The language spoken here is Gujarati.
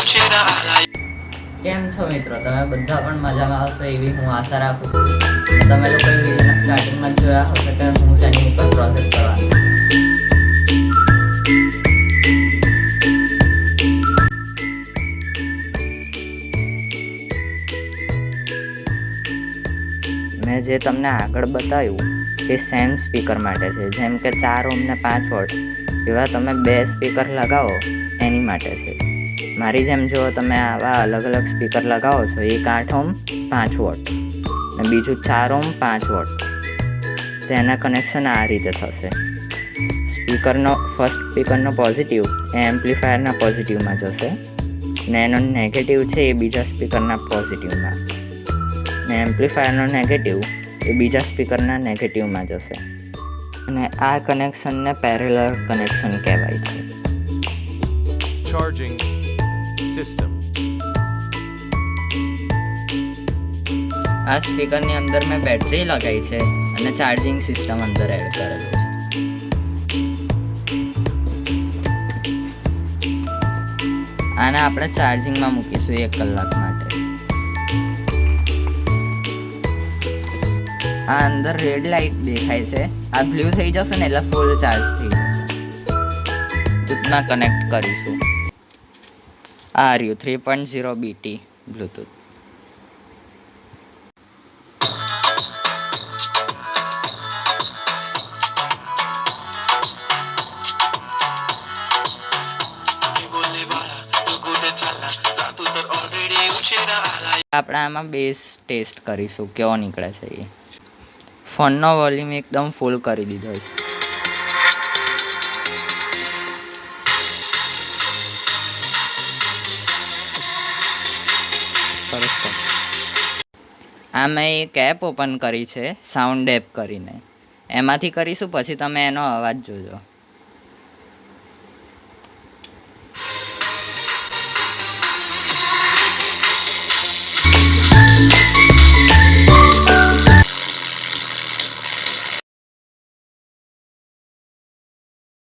કેમ છો મિત્રો? તમે બધા પણ મજામાં હશો એવી હું આશા રાખું છું. તમે લોકો વિડીયોના સ્ટાર્ટિંગમાં જોયા હશે કે હું શેની ઉપર પ્રોસેસ કરવાનો. મેં જે તમને આગળ બતાવ્યું એ સેમ સ્પીકર માટે છે. જેમ કે 4 ઓહ્મ ને 5 વોટ એવા તમે 2 સ્પીકર લગાવો એની માટે છે. મારી જેમ જો તમે આવા અલગ અલગ સ્પીકર લગાવો છો, એક 8 ઓહ્મ 5 વોટ અને બીજું 4 ઓહ્મ 5 વોટ, તેના કનેક્શન આ રીતે થશે. ફર્સ્ટ સ્પીકરનો પોઝિટિવ એ એમ્પ્લીફાયરના પોઝિટિવમાં જશે ને એનો નેગેટિવ છે એ બીજા સ્પીકરના પોઝિટિવમાં, ને એમ્પ્લીફાયરનો નેગેટિવ એ બીજા સ્પીકરના નેગેટિવમાં જશે. અને આ કનેક્શનને પેરેલલ કનેક્શન કહેવાય છે. Charging system. આ સ્પીકરની અંદર મેં બેટરી લગાવી છે અને ચાર્જિંગ સિસ્ટમ અંદર એડ કરેલું છે. આને આપણે ચાર્જિંગમાં મૂકીશું 1 કલાક માટે. આ અંદર રેડ લાઇટ દેખાય છે, આ બ્લુ થઈ જશે ને એટલે ફૂલ ચાર્જ થઈ જશે. બ્લૂટૂથમાં કનેક્ટ કરીશું. આ રહ્યું 3.0 BT બ્લૂટૂથ. આપણે આમાં બેઝ ટેસ્ટ કરીશું કેવો નીકળે છે એ. ફોનનો વોલ્યુમ એકદમ ફૂલ કરી દીધો છે. આ મેં એક એપ ઓપન કરી છે સાઉન્ડ એપ કરીને, એમાંથી કરીશું પછી તમે એનો અવાજ જોજો.